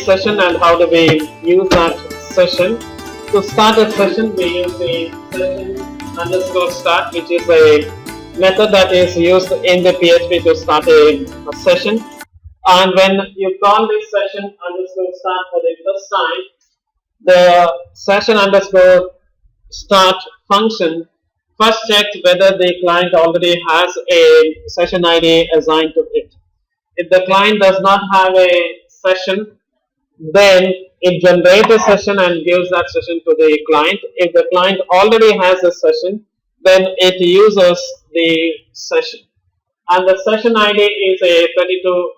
session and how do we use that session. To start a session, we use the session underscore start, which is a method that is used in the PHP to start a session. And when you call this session underscore start for the first time, the session underscore start function first checks whether the client already has a session ID assigned to it. If the client does not have a session, then it generates a session and gives that session to the client. If the client already has a session, then it uses the session. And the session ID is a 32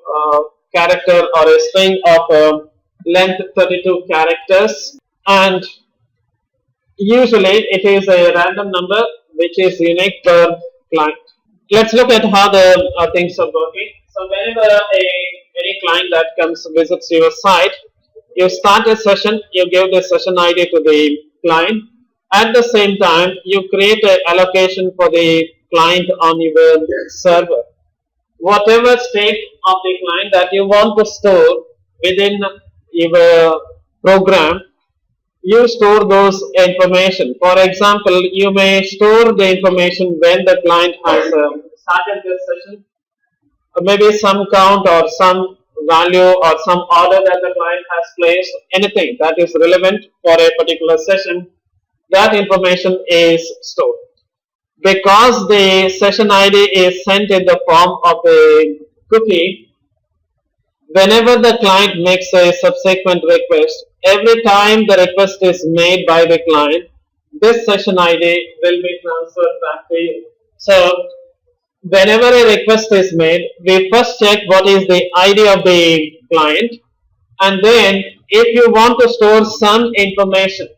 character or a string of length 32 characters, and usually it is a random number which is unique per client. Let's look at how the things are working. So whenever any client that comes visits your site, you start a session, you give the session ID to the client. At the same time, you create an allocation for the client on your server. Whatever state of the client that you want to store within your program, you store those information. For example, you may store the information when the client has started this session, maybe some count or some value or some order that the client has placed, anything that is relevant for a particular session, that information is stored. Because the session ID is sent in the form of a cookie, whenever the client makes a subsequent request, every time the request is made by the client, this session ID will be transferred back to you. So, whenever a request is made, we first check what is the ID of the client, and then if you want to store some information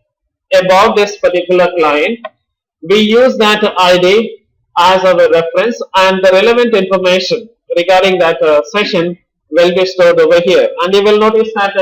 about this particular client, we use that ID as our reference, and the relevant information regarding that session will be stored over here. And you will notice that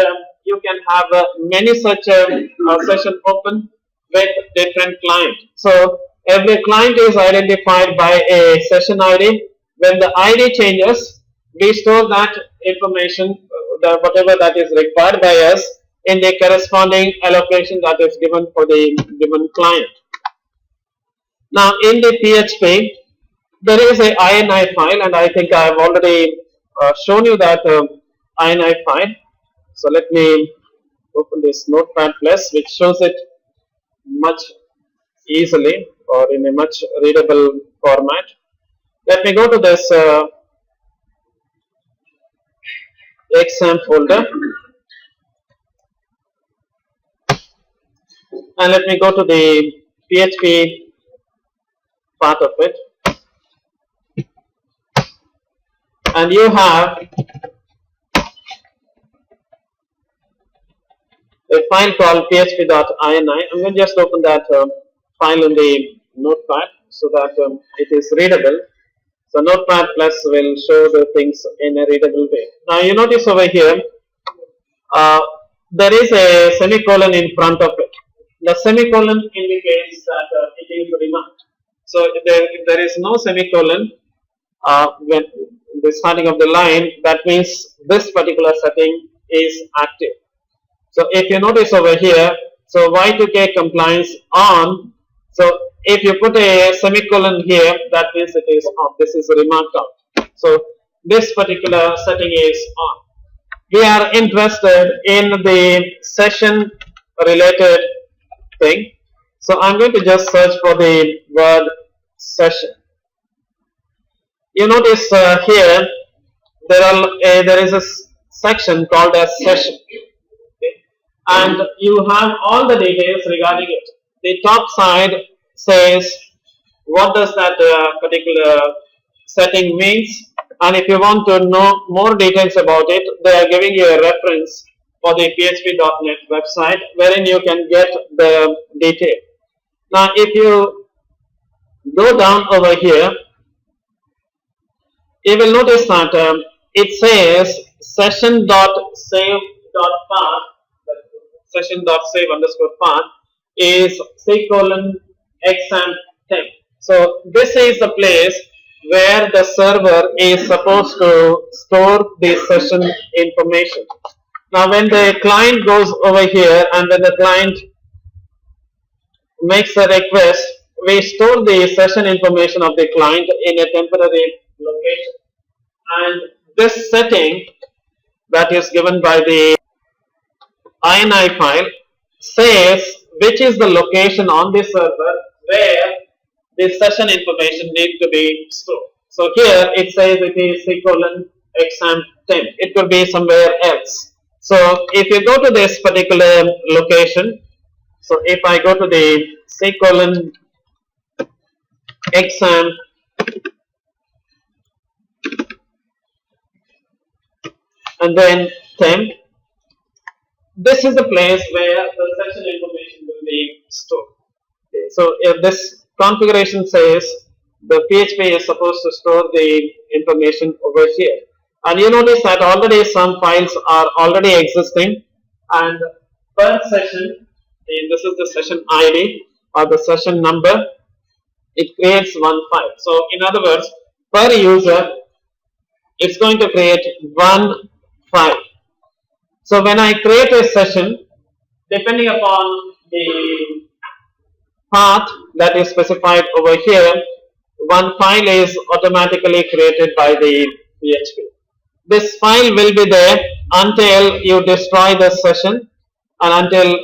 you can have many such sessions open with different clients. So every client is identified by a session ID. When the ID changes, we store that information, whatever that is required by us, in the corresponding allocation that is given for the given client. Now in the PHP, there is a INI file, and I think I have already shown you that INI file. So let me open this Notepad+, which shows it much easily or in a much readable format. Let me go to this exam folder, and let me go to the PHP part of it, and you have a file called php.ini. I'm going to just open that file in the Notepad so that it is readable. So Notepad+ will show the things in a readable way. Now you notice over here there is a semicolon in front of it. The semicolon indicates that it is remarked. So if there is no semicolon when the starting of the line, that means this particular setting is active. So if you notice over here, so Y2K compliance on. So if you put a semicolon here, that means it is on. This is remarked out. So this particular setting is on. We are interested in the session related thing. So I'm going to just search for the word session. You notice here there is a section called as session, okay? And you have all the details regarding it. The top side says what does that particular setting means, and if you want to know more details about it, they are giving you a reference for the php.net website wherein you can get the detail. Now if you go down over here, you will notice that it says session.save.path, session.save_path is :exam10. So this is the place where the server is supposed to store the session information. Now when the client goes over here and when the client makes a request, we store the session information of the client in a temporary location. And this setting that is given by the INI file says which is the location on the server where the session information needs to be stored. So here it says it is C:exam temp. It could be somewhere else. So if you go to this particular location, so if I go to the C:exam and then temp, this is the place where the session information will be stored. Okay. So if this configuration says the PHP is supposed to store the information over here, and you notice that already some files are already existing, and per session, this is the session ID or the session number, it creates one file. So in other words, per user, it's going to create one file. So when I create a session, depending upon the path that is specified over here, one file is automatically created by the PHP. This file will be there until you destroy the session and until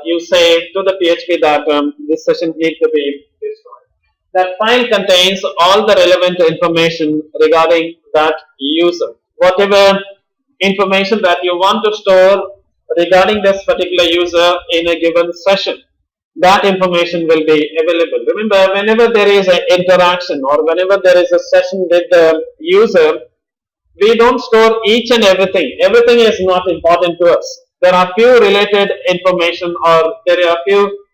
you say to the PHP that this session needs to be destroyed. That file contains all the relevant information regarding that user. Whatever information that you want to store regarding this particular user in a given session, that information will be available. Remember, whenever there is an interaction or whenever there is a session with the user, we don't store each and everything. Everything is not important to us. There are few related information or there are few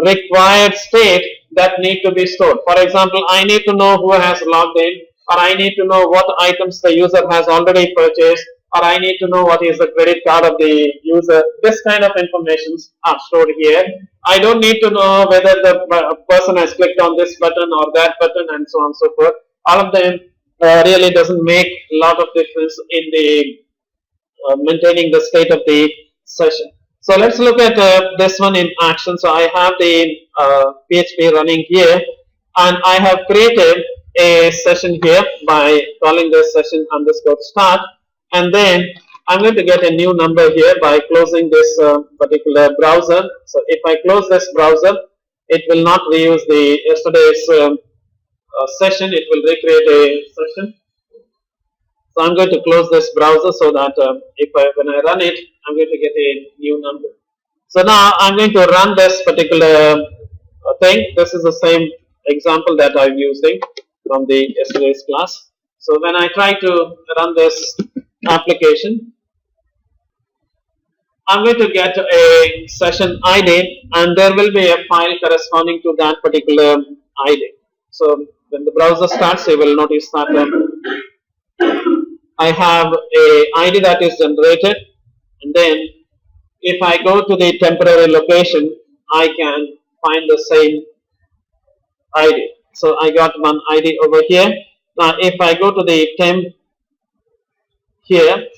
required state that need to be stored. For example, I need to know who has logged in, or I need to know what items the user has already purchased, or I need to know what is the credit card of the user. This kind of information are stored here. I don't need to know whether the person has clicked on this button or that button and so on and so forth. All of them really doesn't make a lot of difference in the maintaining the state of the session. So let's look at this one in action. So I have the PHP running here, and I have created a session here by calling this session underscore start, and then I'm going to get a new number here by closing this particular browser. So if I close this browser, it will not reuse the yesterday's session, it will recreate a session. So I'm going to close this browser so that when I run it, I'm going to get a new number. So now I'm going to run this particular thing. This is the same example that I'm using from the yesterday's class. So when I try to run this application, I'm going to get a session ID, and there will be a file corresponding to that particular ID. So when the browser starts, you will notice that I have a ID that is generated, and then if I go to the temporary location, I can find the same ID. So I got one ID over here. Now if I go to the temp here,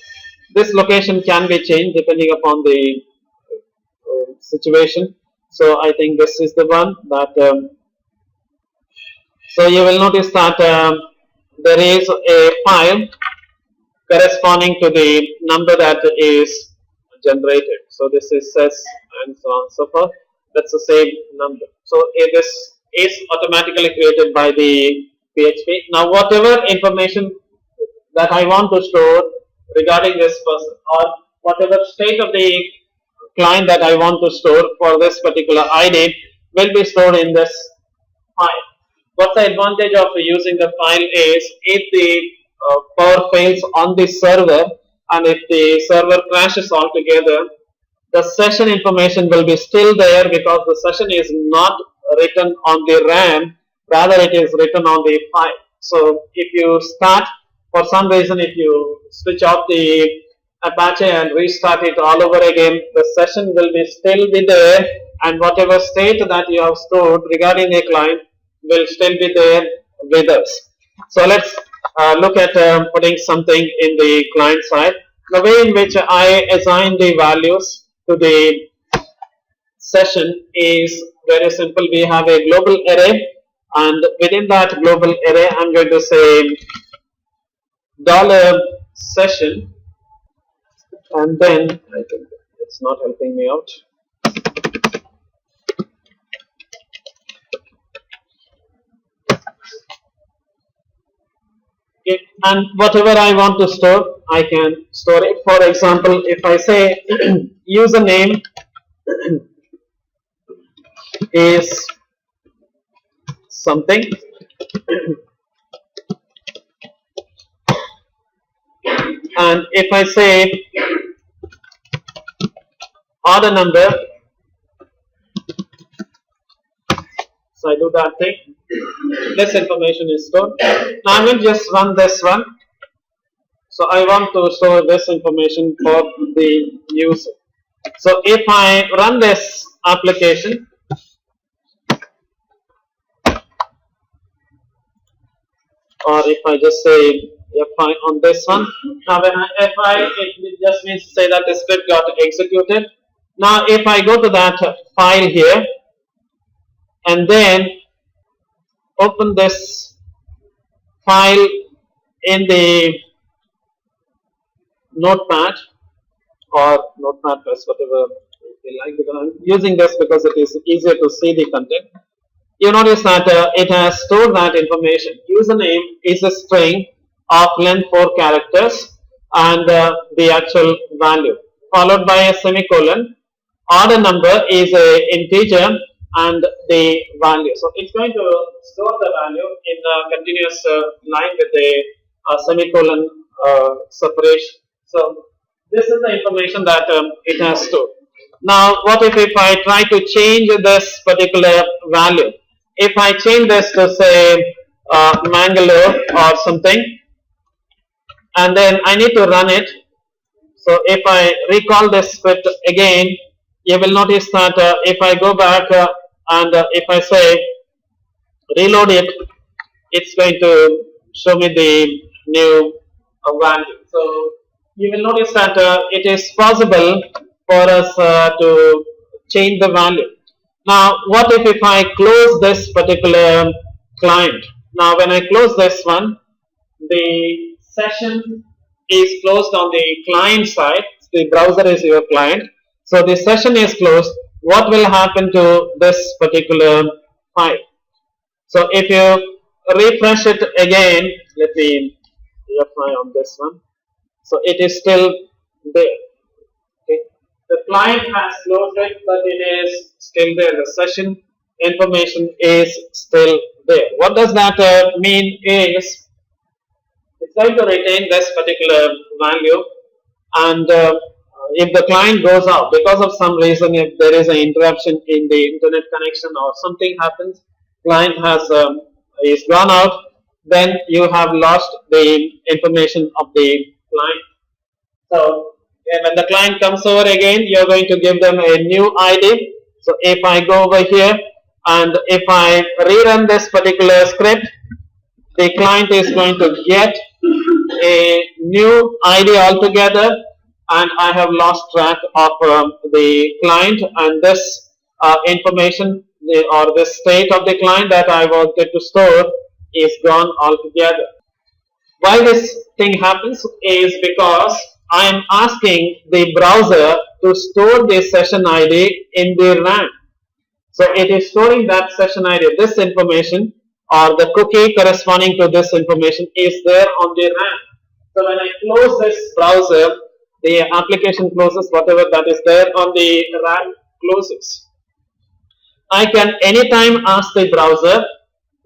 this location can be changed depending upon the situation. So I think this is the one that so you will notice that there is a file corresponding to the number that is generated. So this is ses and so on and so forth. That's the same number. So this is automatically created by the PHP. Now whatever information that I want to store regarding this person, or whatever state of the client that I want to store for this particular ID, will be stored in this file. What's the advantage of using the file is if the power fails on the server and if the server crashes altogether, the session information will be still there because the session is not written on the RAM, rather it is written on the file. So if you start, for some reason, if you switch off the Apache and restart it all over again, the session will be still be there, and whatever state that you have stored regarding a client will still be there with us. So let's look at putting something in the client side. The way in which I assign the values to the session is very simple. We have a global array, and within that global array, I'm going to say $session, and then I think it's not helping me out. And whatever I want to store, I can store it. For example, if I say username is something, and if I say order number, so I do that thing, this information is stored. Now I'm going to just run this one. So I want to store this information for the user. So if I run this application, or if I just say Fi on this one, now when I Fi, it just means to say that the script got executed. Now if I go to that file here and then open this file in the Notepad or Notepad plus whatever you like, because I'm using this because it is easier to see the content. You notice that it has stored that information. Username is a string of length 4 characters and the actual value, followed by a semicolon. Order number is a integer and the value. So it's going to store the value in a continuous line with a semicolon separation. So this is the information that it has stored. Now what if I try to change this particular value? If I change this to say Mangalore or something, and then I need to run it. So if I recall this script again, you will notice that if I go back and if I say reload it, it's going to show me the new value. So you will notice that it is possible for us to change the value. Now what if I close this particular client? Now when I close this one, the session is closed on the client side. The browser is your client. So the session is closed. What will happen to this particular file? So if you refresh it again, let me apply on this one. So it is still there. Okay. The client has closed it, but it is still there. The session information is still there. What does that mean is it's going to retain this particular value, and if the client goes out because of some reason, if there is an interruption in the internet connection or something happens, client has is gone out, then you have lost the information of the client. So when the client comes over again, you're going to give them a new ID. So if I go over here and if I rerun this particular script, the client is going to get a new ID altogether, and I have lost track of the client, and this information or this state of the client that I wanted to store is gone altogether. Why this thing happens is because I am asking the browser to store the session ID in the RAM. So it is storing that session ID, this information or the cookie corresponding to this information is there on the RAM. So when I close this browser, the application closes, whatever that is there on the RAM closes. I can anytime ask the browser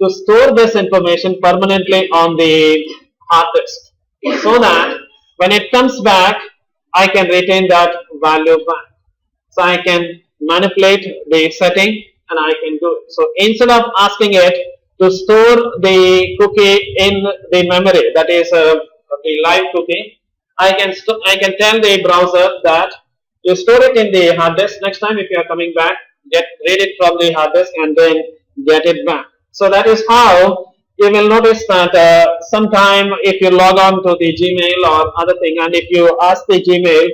to store this information permanently on the hard disk, so that when it comes back, I can retain that value back. So I can manipulate the setting and I can do it. So instead of asking it to store the cookie in the memory, that is the live cookie, I can tell the browser that you store it in the hard disk. Next time if you are coming back, read it from the hard disk and then get it back. So that is how you will notice that sometime if you log on to the Gmail or other thing, and if you ask the Gmail,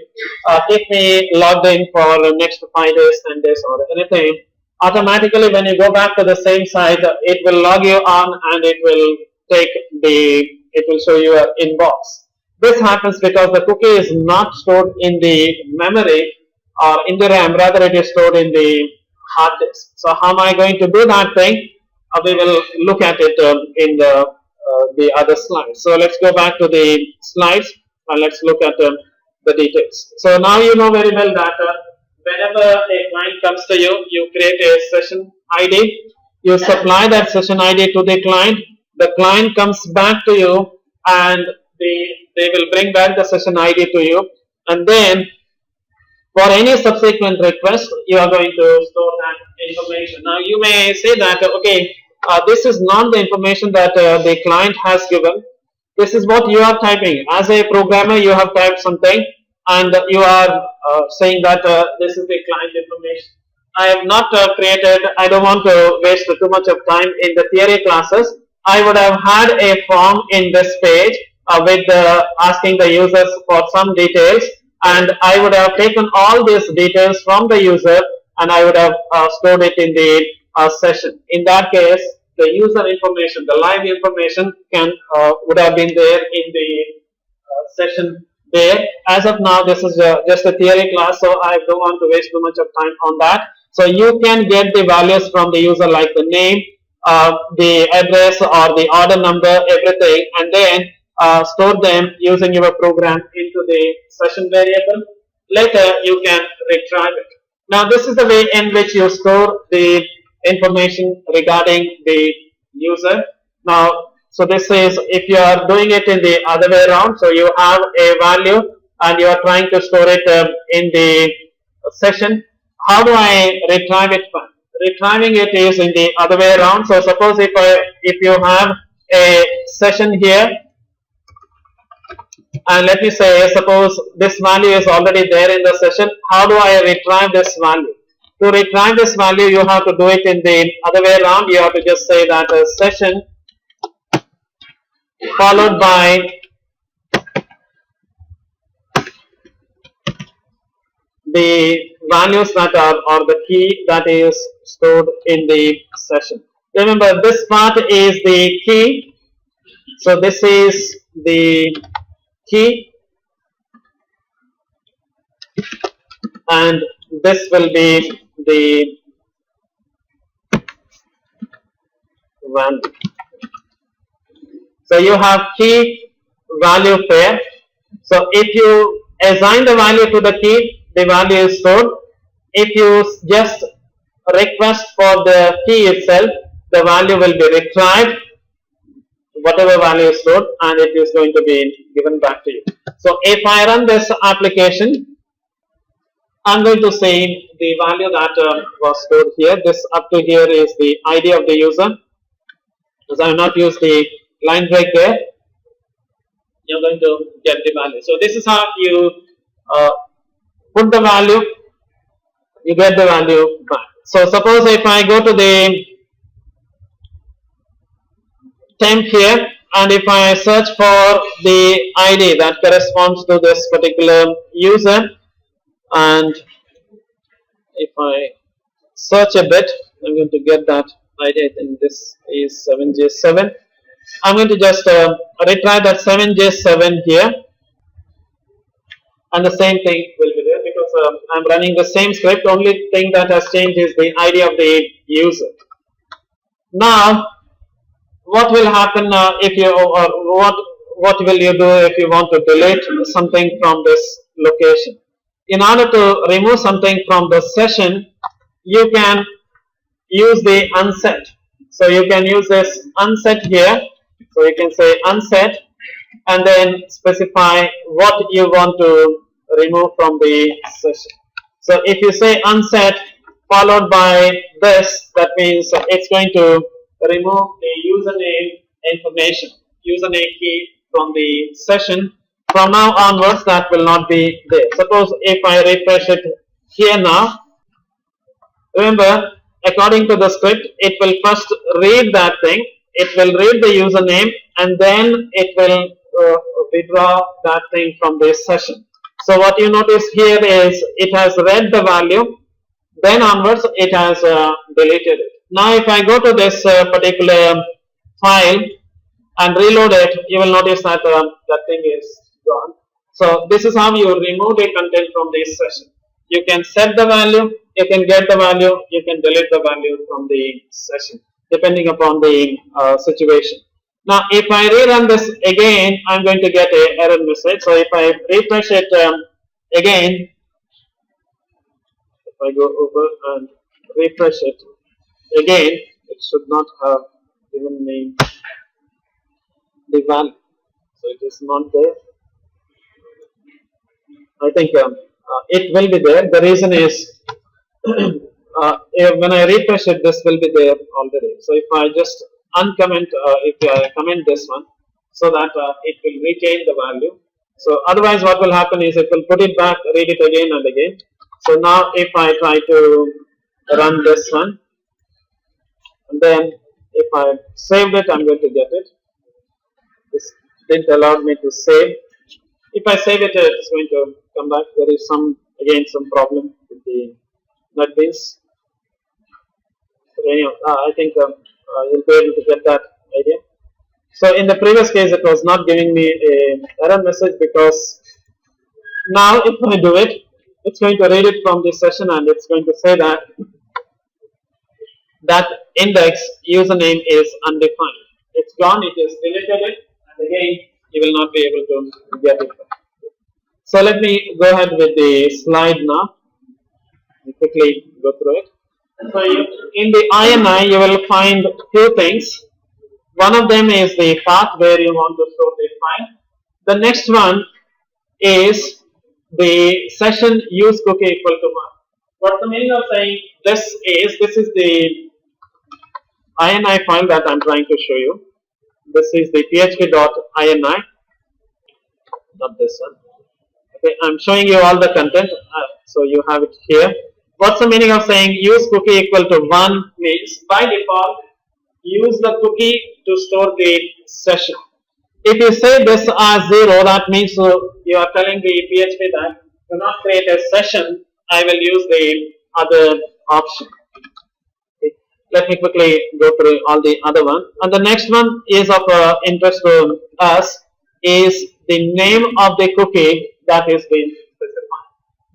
keep me logged in for the next 5 days, 10 days, or anything, automatically when you go back to the same site, it will log you on and it will show you an inbox. This happens because the cookie is not stored in the memory or in the RAM, rather it is stored in the hard disk. So how am I going to do that thing? We will look at it in the other slides. So let's go back to the slides and let's look at the details. So now you know very well that whenever a client comes to you, you create a session ID, you supply that session ID to the client comes back to you and they will bring back the session ID to you, and then for any subsequent request, you are going to store that information. Now, you may say that, okay, this is not the information that the client has given. This is what you are typing. As a programmer, you have typed something and you are saying that this is the client information. I have not I don't want to waste too much of time in the theory classes. I would have had a form in this page with asking the users for some details, and I would have taken all these details from the user and I would have stored it in the session. In that case, the user information, the live information would have been there in the session there. As of now, this is just a theory class, so I don't want to waste too much of time on that. So you can get the values from the user, like the name, the address or the order number, everything, and then store them using your program into the session variable. Later you can retrieve it. Now this is the way in which you store the information regarding the user. Now, so this is if you are doing it in the other way around, so you have a value and you are trying to store it in the session. How do I retrieve it from? Retrieving it is in the other way around. So suppose if you have a session here, and let me say, suppose this value is already there in the session, how do I retrieve this value? To retrieve this value, you have to do it in the other way around. You have to just say that a session followed by the values that are, or the key that is stored in the session. Remember, this part is the key. So this is the key, and this will be the value. So you have key value pair. So if you assign the value to the key, the value is stored. If you just request for the key itself, the value will be retrieved, whatever value is stored, and it is going to be given back to you. So if I run this application, I'm going to see the value that was stored here. This up to here is the ID of the user. Because I have not used the line break there, you're going to get the value. So this is how you put the value, you get the value back. So suppose if I go to the temp here, and if I search for the ID that corresponds to this particular user, and if I search a bit, I'm going to get that ID. I think this is 7J7. I'm going to just retrieve that 7J7 here, and the same thing will be there because I'm running the same script. Only thing that has changed is the ID of the user. Now, what will happen if you, or what will you do if you want to delete something from this location? In order to remove something from the session, you can use the unset. So you can use this unset here. So you can say unset and then specify what you want to remove from the session. So if you say unset followed by this, that means it's going to remove the username information, username key from the session. From now onwards, that will not be there. Suppose if I refresh it here now, remember, according to the script, it will first read that thing. it will read the username and then it will withdraw that thing from this session. So what you notice here is it has read the value, then onwards it has deleted it. Now if I go to this particular file and reload it, you will notice that that thing is gone. So this is how you remove the content from this session. You can set the value, you can get the value, you can delete the value from the session depending upon the situation. Now if I rerun this again, I'm going to get an error message. So if I refresh it again, if I go over and refresh it again, it should not have given me the value. So it is not there. I think it will be there. The reason is when I refresh it, this will be there already. So if I just uncomment, if I comment this one, so that it will retain the value. So otherwise, what will happen is it will put it back, read it again and again. So now if I try to run this one, and then if I saved it, I'm going to get it. This didn't allow me to save. If I save it, it's going to come back. There is some problem with the NetBeans. But anyway, I think you'll be able to get that idea. So in the previous case, it was not giving me an error message because now if I do it, it's going to read it from this session and it's going to say that that index username is undefined. It's gone, it is deleted it, and again you will not be able to get it back. So let me go ahead with the slide now. I'll quickly go through it. So in the INI you will find few things. One of them is the path where you want to store the file. The next one is the session use cookie equal to 1. What's the meaning of saying this is the INI file that I'm trying to show you. This is the php.ini, not this one. Okay, I'm showing you all the content, so you have it here. What's the meaning of saying use cookie equal to 1 means by default use the cookie to store the session. If you say this as 0, that means you are telling the PHP that do not create a session, I will use the other option. Okay. Let me quickly go through all the other one. And the next one is of interest to us is the name of the cookie that is being specified.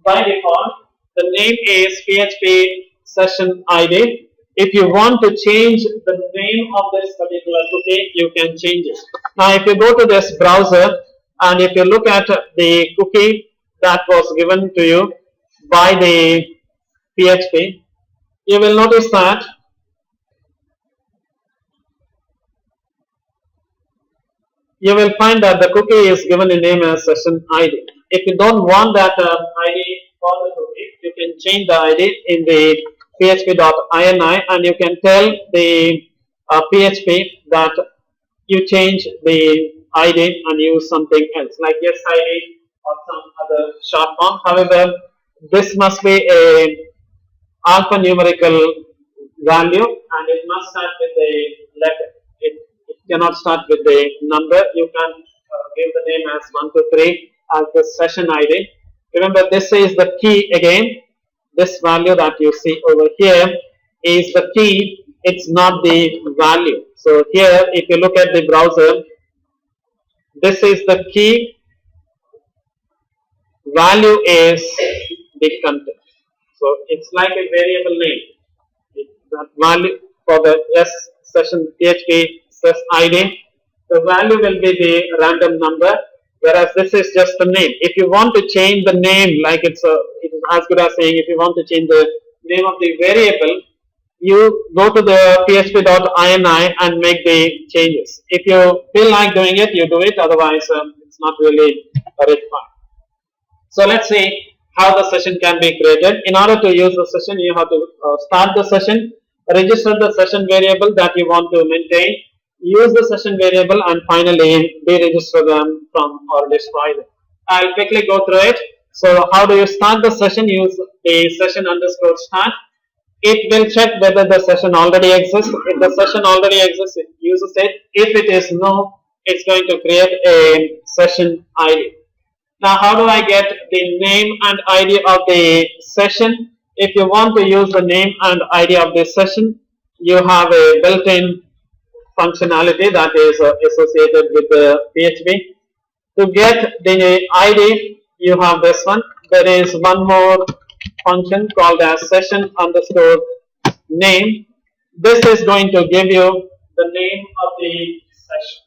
By default, the name is PHP Session ID. If you want to change the name of this particular cookie, you can change it. Now, if you go to this browser and if you look at the cookie that was given to you by the PHP, you will notice that you will find that the cookie is given a name as session ID. If you don't want that ID for the cookie, you can change the ID in the php.ini and you can tell the PHP that you change the ID and use something else like yes ID or some other short form. However, this must be a alphanumerical value and it must start with a letter. It cannot start with a number. You can give the name as 1, 2, 3 as the session ID. Remember, this is the key again. This value that you see over here is the key, it's not the value. So here, if you look at the browser, this is the key, value is the content. So it's like a variable name. That value for the S session PHP sess ID, the value will be the random number, whereas this is just the name. If you want to change the name, like it is as good as saying if you want to change the name of the variable, you go to the php.ini and make the changes. If you feel like doing it, you do it, otherwise it's not really required. So let's see how the session can be created. In order to use the session, you have to start the session, register the session variable that you want to maintain, use the session variable, and finally deregister them from or destroy them. I'll quickly go through it. So how do you start the session? Use the session underscore start. it will check whether the session already exists. If the session already exists, it uses it. If it is no, it's going to create a session ID. Now, how do I get the name and ID of the session? If you want to use the name and ID of the session, you have a built-in functionality that is associated with the PHP. To get the ID, you have this one. There is one more function called as session underscore name. This is going to give you the name of the session.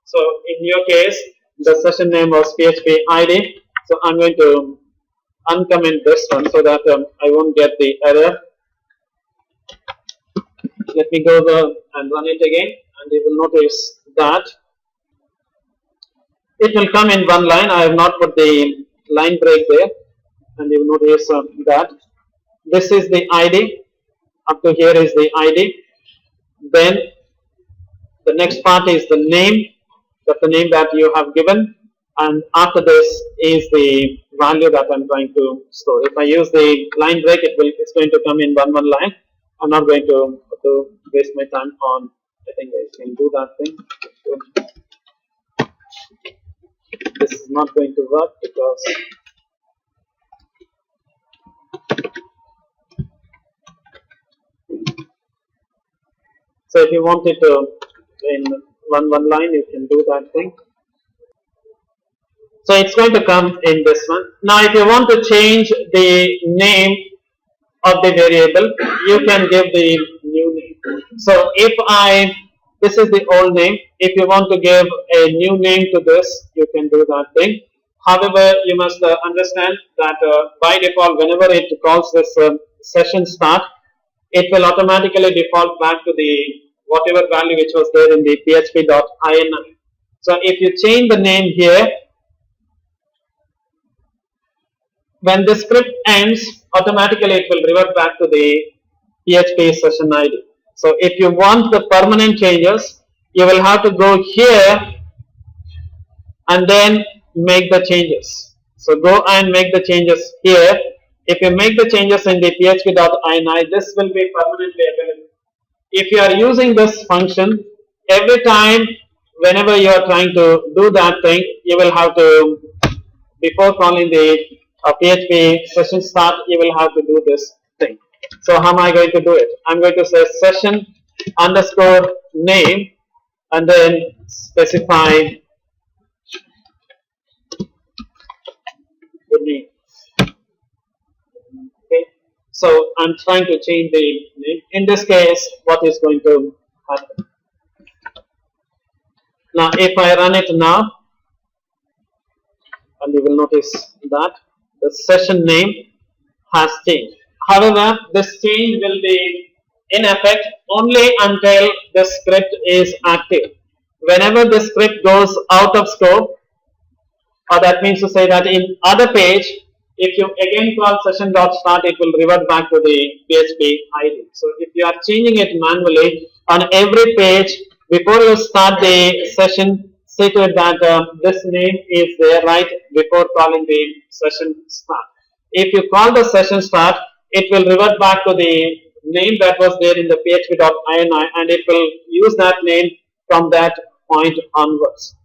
So in your case, the session name was PHP ID. So I'm going to uncomment this one so that I won't get the error. Let me go over and run it again, and you will notice that it will come in one line. I have not put the line break there, and you will notice that this is the ID. Up to here is the ID. Then the next part is the name. That's the name that you have given, and after this is the value that I'm trying to store. If I use the line break, it's going to come in one line. I'm not going to waste my time on. I think I can do that thing. This is not going to work because so if you want it to in one line, you can do that thing. So it's going to come in this one. Now, if you want to change the name of the variable, you can give the new name. So if this is the old name. If you want to give a new name to this, you can do that thing. However, you must understand that by default, whenever it calls this session start, it will automatically default back to the whatever value which was there in the php.ini. So if you change the name here, when the script ends, automatically it will revert back to the PHP session ID. So if you want the permanent changes, you will have to go here and then make the changes. So go and make the changes here. If you make the changes in the php.ini, this will be permanently available. If you are using this function, every time whenever you are trying to do that thing, you will have to, before calling the PHP session start, you will have to do this thing. So how am I going to do it? I'm going to say session underscore name and then specify the name. Okay. So I'm trying to change the name. In this case, what is going to happen? Now, if I run it now, and you will notice that the session name has changed. However, this change will be in effect only until the script is active. Whenever the script goes out of scope, or that means to say that in other page, if you again call session.start, it will revert back to the PHP ID. So if you are changing it manually on every page, before you start the session, see to it that this name is there right before calling the session start. If you call the session start, it will revert back to the name that was there in the php.ini, and it will use that name from that point onwards.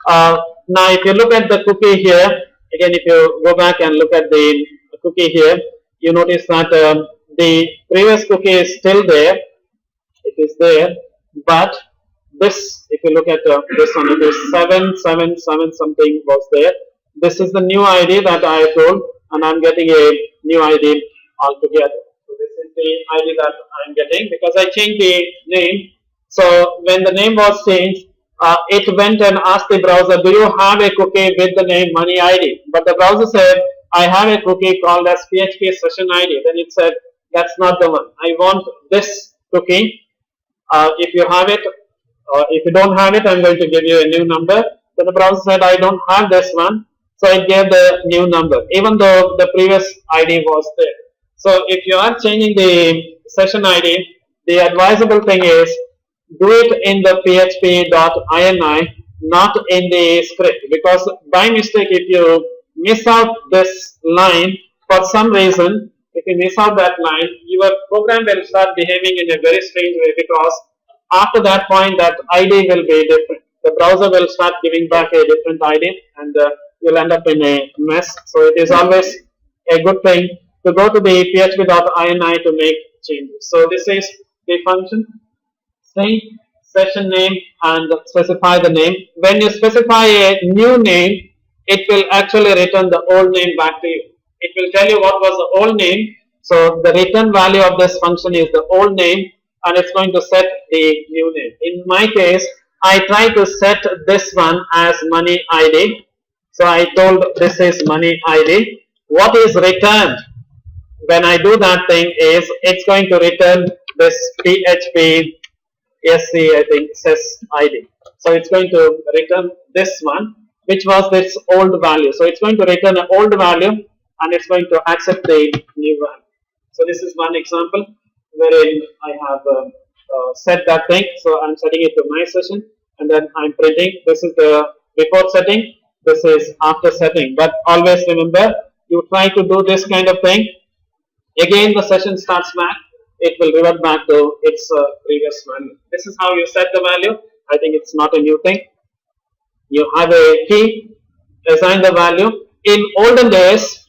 Now, if you look at the cookie here, again, if you go back and look at the cookie here, you notice that the previous cookie is still there. It is there, but this, if you look at this one, it is 777 something was there. This is the new ID that I have told, and I'm getting a new ID altogether. So this is the ID that I'm getting because I changed the name. So when the name was changed, it went and asked the browser, do you have a cookie with the name money ID? But the browser said, I have a cookie called as PHP session ID. Then it said, that's not the one. I want this cookie. If you have it, if you don't have it, I'm going to give you a new number. Then the browser said, I don't have this one. So it gave the new number, even though the previous ID was there. So if you are changing the session ID, the advisable thing is do it in the php.ini, not in the script, because by mistake, if you miss out this line for some reason, If you miss out that line, your program will start behaving in a very strange way, because after that point, that ID will be different. The browser will start giving back a different ID, and you'll end up in a mess. So it is always a good thing to go to the php.ini to make changes. So this is the function. Say session name and specify the name. When you specify a new name, it will actually return the old name back to you. It will tell you what was the old name. So the return value of this function is the old name, and it's going to set the new name. In my case, I try to set this one as money ID. So I told this is money ID. What is returned when I do that thing is it's going to return this PHP I think says ID. So it's going to return this one, which was this old value. So it's going to return an old value, and it's going to accept the new value. So this is one example wherein I have set that thing. So I'm setting it to my session, and then I'm printing. This is the before setting. This is after setting. But always remember, you try to do this kind of thing. Again, the session starts back. It will revert back to its previous value. This is how you set the value. I think it's not a new thing. You have a key, assign the value. In olden days,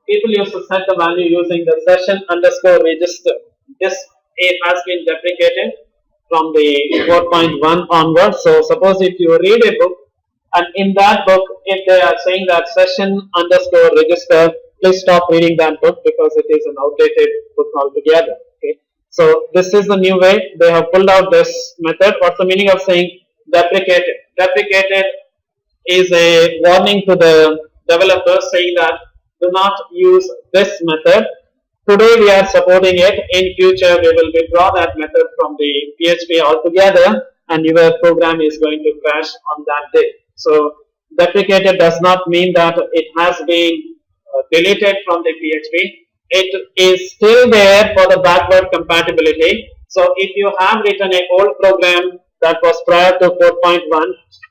people used to set the value using the session underscore register. This has been deprecated from the 4.1 onwards. So suppose if you read a book, and in that book, if they are saying that session underscore register, please stop reading that book, because it is an outdated book altogether. Okay. So this is the new way. They have pulled out this method. What's the meaning of saying deprecated? Deprecated is a warning to the developers saying that do not use this method. Today we are supporting it. In future we will withdraw that method from the PHP altogether, and your program is going to crash on that day. So deprecated does not mean that it has been deleted from the PHP. It is still there for the backward compatibility. So if you have written an old program that was prior to 4.1,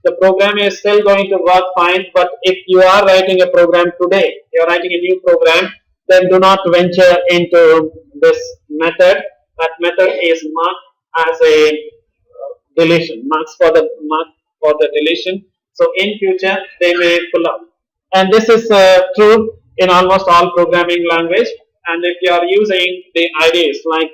the program is still going to work fine. But if you are writing a program today, you are writing a new program, then do not venture into this method. That method is marked as a deletion, mark for the deletion. So in future they may pull up, and this is true in almost all programming language. And if you are using the IDEs like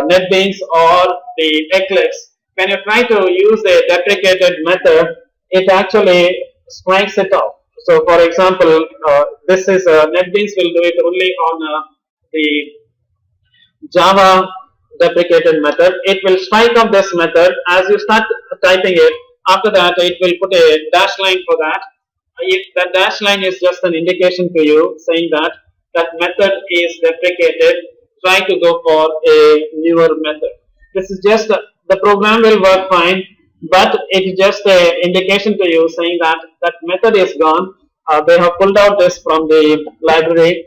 NetBeans or the Eclipse, when you try to use a deprecated method, it actually strikes it off. So for example, this is NetBeans will do it only on the Java deprecated method. It will strike off this method as you start typing it. After that, it will put a dash line for that. If that dash line is just an indication to you saying that that method is deprecated, try to go for a newer method. This is just the program will work fine, but it is just an indication to you saying that that method is gone. They have pulled out this from the library.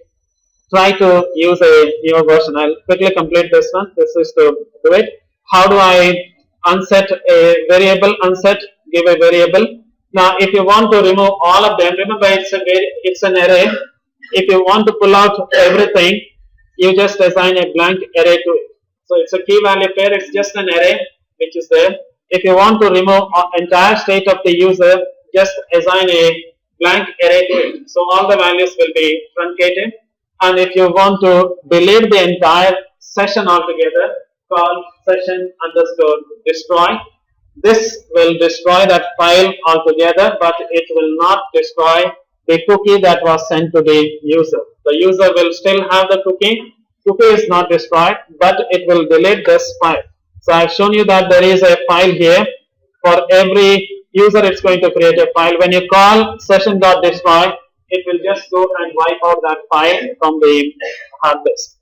Try to use a newer version. I'll quickly complete this one. This is to do it. How do I unset a variable? Unset, give a variable. Now, if you want to remove all of them, remember it's an array. If you want to pull out everything, you just assign a blank array to it. So it's a key value pair. It's just an array which is there. If you want to remove entire state of the user, just assign a blank array to it. So all the values will be truncated. And if you want to delete the entire session altogether, call session underscore destroy. This will destroy that file altogether, but it will not destroy the cookie that was sent to the user. The user will still have the cookie. Cookie is not destroyed, but it will delete this file. So I've shown you that there is a file here. For every user, it's going to create a file. When you call session.destroy, it will just go and wipe out that file from the hard disk.